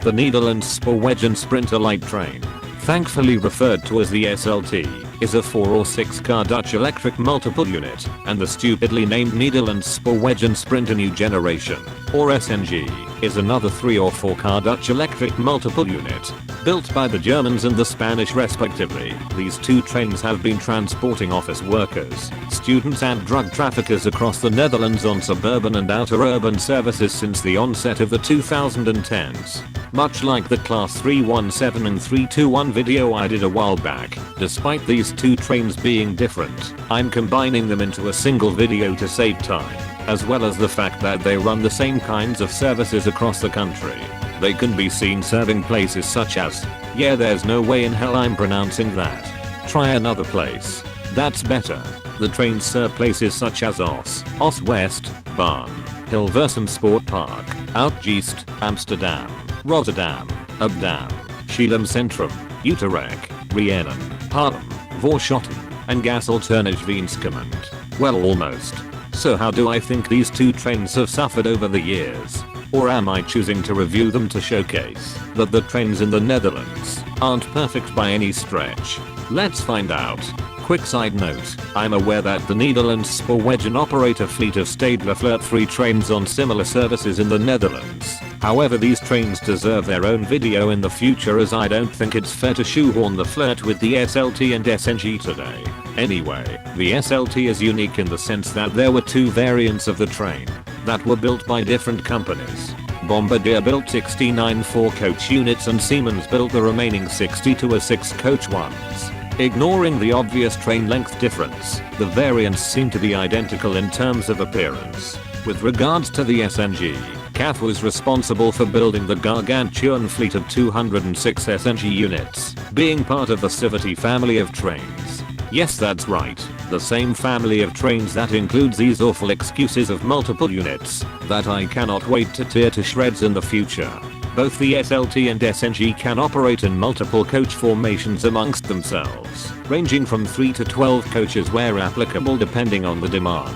the Netherlands Spoorwegen Sprinter light train, thankfully referred to as the SLT, is a 4 or 6 car Dutch electric multiple unit, and the stupidly named Netherlands Spoorwegen Sprinter New Generation, or SNG, is another 3 or 4 car Dutch electric multiple unit, built by the Germans and the Spanish respectively. These two trains have been transporting office workers, students and drug traffickers across the Netherlands on suburban and outer urban services since the onset of the 2010s. Much like the Class 317 and 321 video I did a while back, despite these two trains being different, I'm combining them into a single video to save time, as well as the fact that they run the same kinds of services across the country. They can be seen serving places such as, yeah, there's no way in hell I'm pronouncing that. Try another place. That's better. The trains serve places such as Os West, Barn, Hilversum Sport Park, Uitgeest, Amsterdam, Rotterdam, Amsterdam, Schiedam Centrum, Utrecht, Rhienen, Haarlem, Voorschoten, and Gasselternigeveenskement. Well, almost. So how do I think these two trains have suffered over the years? Or am I choosing to review them to showcase that the trains in the Netherlands aren't perfect by any stretch? Let's find out. Quick side note, I'm aware that the Netherlands Spoorwegen operate a fleet of Stedelijk 3 trains on similar services in the Netherlands. However, these trains deserve their own video in the future, as I don't think it's fair to shoehorn the flirt with the SLT and SNG today. Anyway, the SLT is unique in the sense that there were two variants of the train that were built by different companies. Bombardier built 69 4-coach units and Siemens built the remaining 62 6-coach ones. Ignoring the obvious train length difference, the variants seem to be identical in terms of appearance. With regards to the SNG, CAF was responsible for building the gargantuan fleet of 206 SNG units, being part of the Civity family of trains. Yes, that's right, the same family of trains that includes these awful excuses of multiple units that I cannot wait to tear to shreds in the future. Both the SLT and SNG can operate in multiple coach formations amongst themselves, ranging from 3 to 12 coaches where applicable depending on the demand,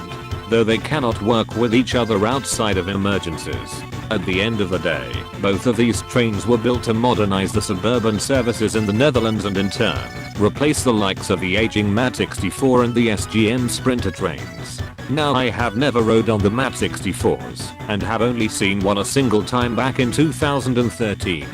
though they cannot work with each other outside of emergencies. At the end of the day, both of these trains were built to modernize the suburban services in the Netherlands and in turn, replace the likes of the aging MAT 64 and the SGM Sprinter trains. Now, I have never rode on the MAT 64s, and have only seen one a single time back in 2013.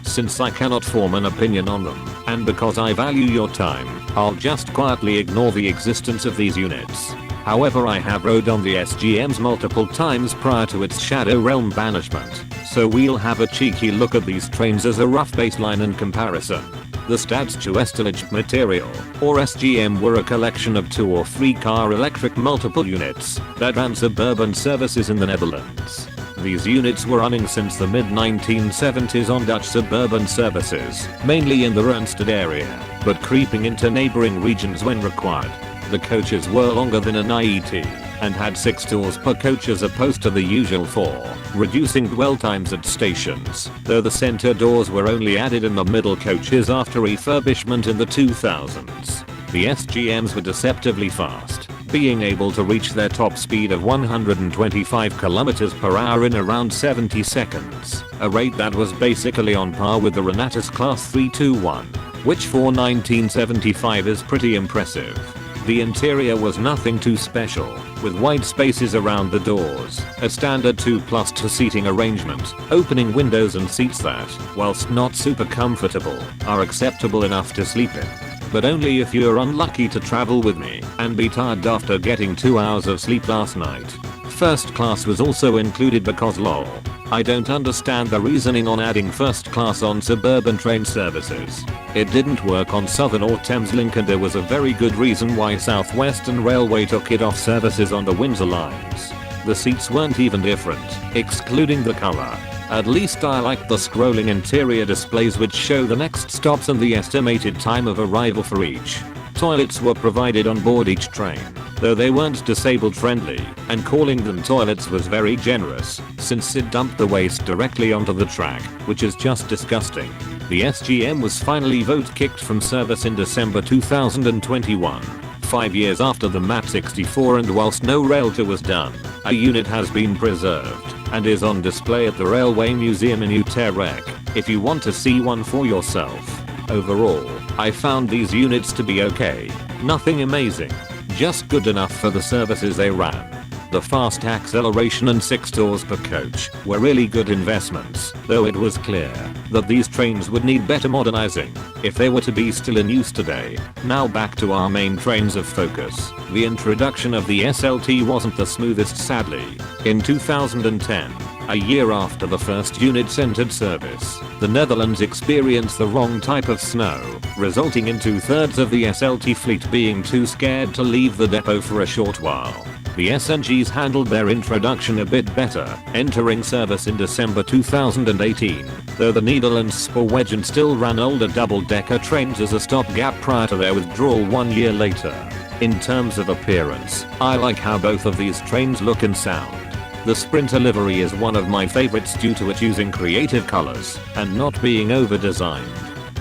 Since I cannot form an opinion on them, and because I value your time, I'll just quietly ignore the existence of these units. However, I have rode on the SGMs multiple times prior to its Shadow Realm banishment, so we'll have a cheeky look at these trains as a rough baseline and comparison. The Staatsgewesterlijk material, or SGM, were a collection of 2 or 3 car electric multiple units that ran suburban services in the Netherlands. These units were running since the mid-1970s on Dutch suburban services, mainly in the Randstad area, but creeping into neighboring regions when required. The coaches were longer than an IET, and had 6 doors per coach as opposed to the usual 4, reducing dwell times at stations, though the center doors were only added in the middle coaches after refurbishment in the 2000s. The SGMs were deceptively fast, being able to reach their top speed of 125 km per hour in around 70 seconds, a rate that was basically on par with the Renatus Class 321, which for 1975 is pretty impressive. The interior was nothing too special, with wide spaces around the doors, a standard 2+2 seating arrangement, opening windows and seats that, whilst not super comfortable, are acceptable enough to sleep in. But only if you're unlucky to travel with me and be tired after getting 2 hours of sleep last night. First class was also included because lol. I don't understand the reasoning on adding first class on suburban train services. It didn't work on Southern or Thameslink, and there was a very good reason why South Western Railway took it off services on the Windsor lines. The seats weren't even different, excluding the color. At least I liked the scrolling interior displays which show the next stops and the estimated time of arrival for each. Toilets were provided on board each train, though they weren't disabled friendly, and calling them toilets was very generous, since it dumped the waste directly onto the track, which is just disgusting. The SGM was finally vote kicked from service in December 2021, 5 years after the MAT 64, and whilst no rail tour was done, a unit has been preserved and is on display at the Railway Museum in Utrecht. if you want to see one for yourself. Overall, I found these units to be okay. Nothing amazing. Just good enough for the services they ran. The fast acceleration and 6 doors per coach were really good investments, though it was clear that these trains would need better modernizing if they were to be still in use today. Now back to our main trains of focus. The introduction of the SLT wasn't the smoothest, sadly. In 2010, a year after the first units entered service, the Netherlands experienced the wrong type of snow, resulting in 2/3 of the SLT fleet being too scared to leave the depot for a short while. The SNGs handled their introduction a bit better, entering service in December 2018, though the Netherlands Spoorwegen still ran older double-decker trains as a stopgap prior to their withdrawal 1 year later. In terms of appearance, I like how both of these trains look and sound. The Sprinter livery is one of my favorites due to it using creative colors and not being over-designed.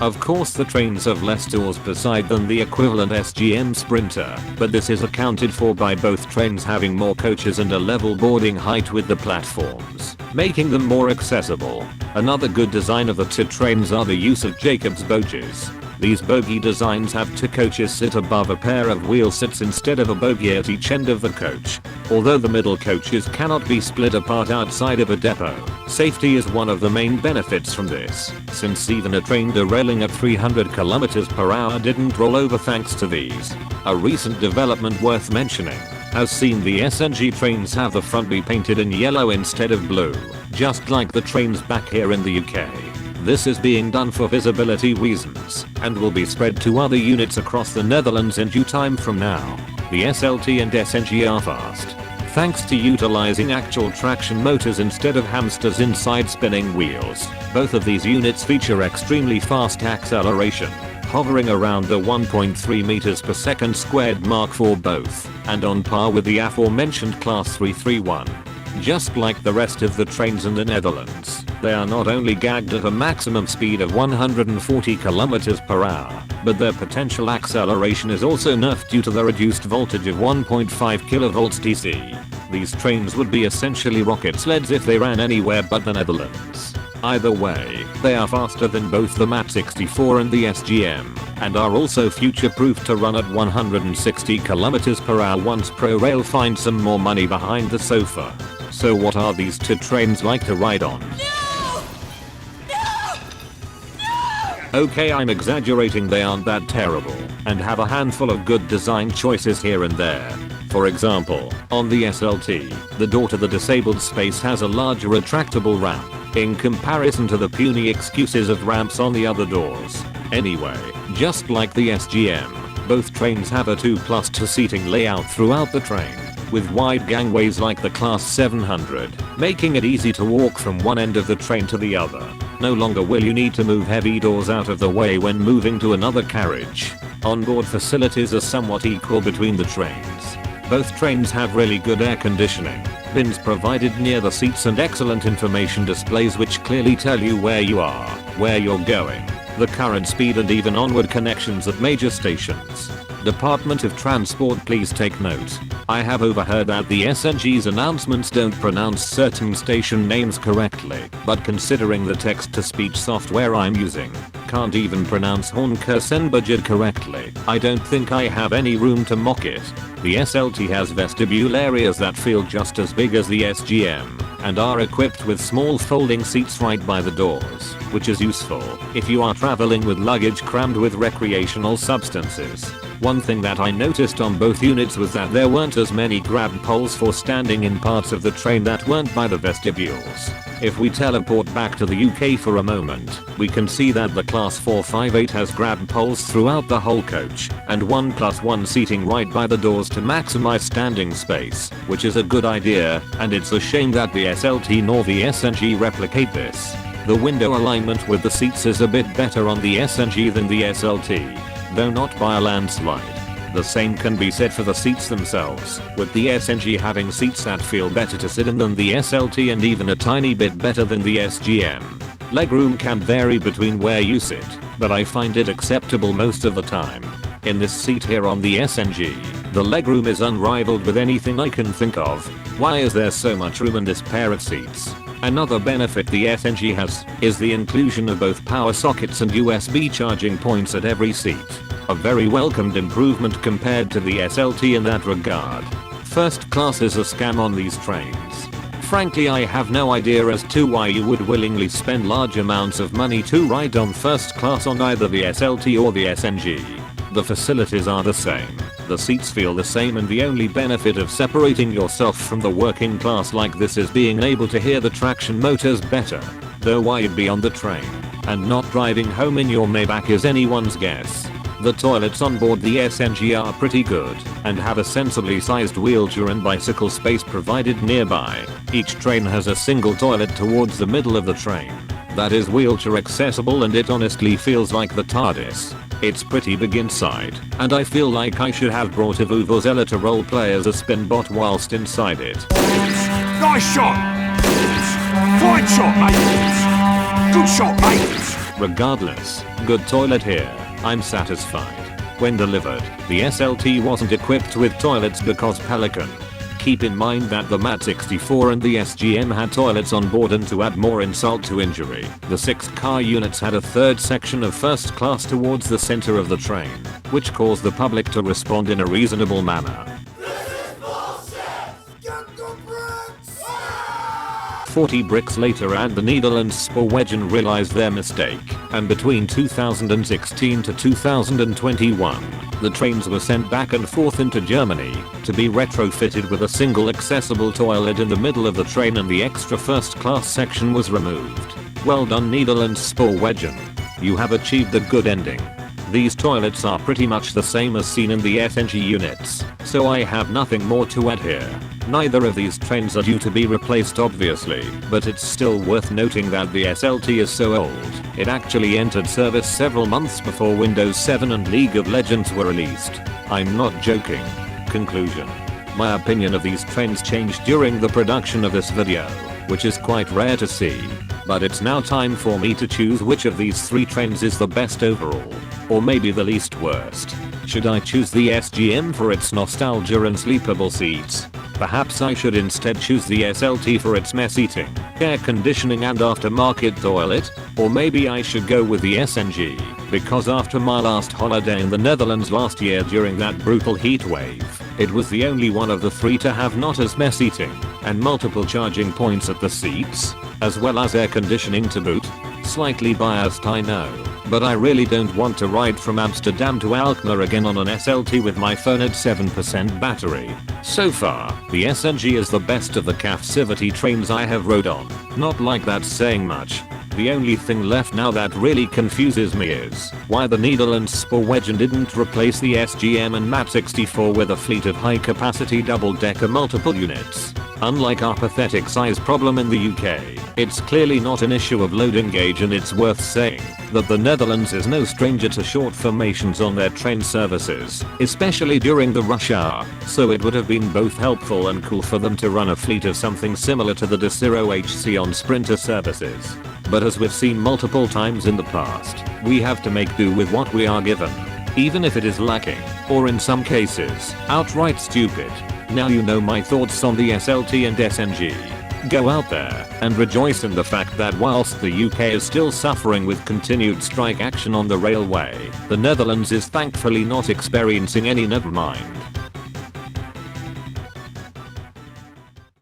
Of course the trains have less doors per side than the equivalent SGM Sprinter, but this is accounted for by both trains having more coaches and a level boarding height with the platforms, making them more accessible. Another good design of the two trains are the use of Jacob's bogies. These bogie designs have two coaches sit above a pair of wheel sits instead of a bogie at each end of the coach. Although the middle coaches cannot be split apart outside of a depot, safety is one of the main benefits from this, since even a train derailing at 300 km/h didn't roll over thanks to these. A recent development worth mentioning has seen the SNG trains have the front be painted in yellow instead of blue, just like the trains back here in the UK. This is being done for visibility reasons, and will be spread to other units across the Netherlands in due time from now. The SLT and SNG are fast, thanks to utilizing actual traction motors instead of hamsters inside spinning wheels. Both of these units feature extremely fast acceleration, hovering around the 1.3 meters per second squared mark for both, and on par with the aforementioned Class 331. Just like the rest of the trains in the Netherlands, they are not only gagged at a maximum speed of 140 km/h, but their potential acceleration is also nerfed due to the reduced voltage of 1.5 kV DC. These trains would be essentially rocket sleds if they ran anywhere but the Netherlands. Either way, they are faster than both the MAT 64 and the SGM, and are also future-proof to run at 160 km/h once ProRail finds some more money behind the sofa. So what are these two trains like to ride on? Okay, I'm exaggerating, they aren't that terrible, and have a handful of good design choices here and there. For example, on the SLT, the door to the disabled space has a larger retractable ramp, in comparison to the puny excuses of ramps on the other doors. Anyway, just like the SGM, both trains have a 2+2 seating layout throughout the train, with wide gangways like the Class 700, making it easy to walk from one end of the train to the other. No longer will you need to move heavy doors out of the way when moving to another carriage. Onboard facilities are somewhat equal between the trains. Both trains have really good air conditioning, bins provided near the seats, and excellent information displays which clearly tell you where you are, where you're going, the current speed, and even onward connections at major stations. Department of Transport, please take note. I have overheard that the SNG's announcements don't pronounce certain station names correctly, but considering the text-to-speech software I'm using can't even pronounce Hoornkersenbudget correctly, I don't think I have any room to mock it. The SLT has vestibule areas that feel just as big as the SGM, and are equipped with small folding seats right by the doors, which is useful if you are traveling with luggage crammed with recreational substances. One thing that I noticed on both units was that there weren't as many grab poles for standing in parts of the train that weren't by the vestibules. If we teleport back to the UK for a moment, we can see that the Class 458 has grab poles throughout the whole coach, and 1+1 seating right by the doors to maximize standing space, which is a good idea, and it's a shame that the SLT nor the SNG replicate this. The window alignment with the seats is a bit better on the SNG than the SLT, though not by a landslide. The same can be said for the seats themselves, with the SNG having seats that feel better to sit in than the SLT, and even a tiny bit better than the SGM. Legroom can vary between where you sit, but I find it acceptable most of the time. In this seat here on the SNG, the legroom is unrivaled with anything I can think of. Why is there so much room in this pair of seats? Another benefit the SNG has is the inclusion of both power sockets and USB charging points at every seat. A very welcomed improvement compared to the SLT in that regard. First class is a scam on these trains. Frankly, I have no idea as to why you would willingly spend large amounts of money to ride on first class on either the SLT or the SNG. The facilities are the same, the seats feel the same, and the only benefit of separating yourself from the working class like this is being able to hear the traction motors better. Though why you'd be on the train and not driving home in your Maybach is anyone's guess. The toilets on board the SNG are pretty good and have a sensibly sized wheelchair and bicycle space provided nearby. Each train has a single toilet towards the middle of the train that is wheelchair accessible, and it honestly feels like the TARDIS. It's pretty big inside, and I feel like I should have brought a Vuvuzela to roleplay as a spinbot whilst inside it. Nice shot! Fine shot, mate! Good shot, mate! Regardless, good toilet here. I'm satisfied. When delivered, the SLT wasn't equipped with toilets because Pelican. Keep in mind that the MAT64 and the SGM had toilets on board, and to add more insult to injury, the 6 car units had a third section of first class towards the center of the train, which caused the public to respond in a reasonable manner. 40 bricks later and the Netherlands Spoorwegen realized their mistake, and between 2016 to 2021, the trains were sent back and forth into Germany to be retrofitted with a single accessible toilet in the middle of the train, and the extra first class section was removed. Well done, Netherlands Spoorwegen. You have achieved a good ending. These toilets are pretty much the same as seen in the SNG units, so I have nothing more to add here. Neither of these trains are due to be replaced obviously, but it's still worth noting that the SLT is so old, it actually entered service several months before Windows 7 and League of Legends were released. I'm not joking. Conclusion. My opinion of these trains changed during the production of this video, which is quite rare to see, but it's now time for me to choose which of these 3 trains is the best overall, or maybe the least worst. Should I choose the SGM for its nostalgia and sleepable seats? Perhaps I should instead choose the SLT for its mess eating, air conditioning and aftermarket toilet, or maybe I should go with the SNG, because after my last holiday in the Netherlands last year during that brutal heat wave, it was the only one of the 3 to have not as mess eating, and multiple charging points at the seats, as well as air conditioning to boot. Slightly biased, I know, but I really don't want to ride from Amsterdam to Alkmaar again on an SLT with my phone at 7% battery. So far, the SNG is the best of the capacity trains I have rode on. Not like that's saying much. The only thing left now that really confuses me is why the Netherlands Spoorwegen didn't replace the SGM and MAT64 with a fleet of high-capacity double-decker multiple units. Unlike our pathetic size problem in the UK, it's clearly not an issue of loading gauge, and it's worth saying that the Netherlands is no stranger to short formations on their train services, especially during the rush hour, so it would have been both helpful and cool for them to run a fleet of something similar to the Desiro HC on Sprinter services. But as we've seen multiple times in the past, we have to make do with what we are given, even if it is lacking, or in some cases, outright stupid. Now you know my thoughts on the SLT and SNG. Go out there and rejoice in the fact that whilst the UK is still suffering with continued strike action on the railway, the Netherlands is thankfully not experiencing any. Never mind.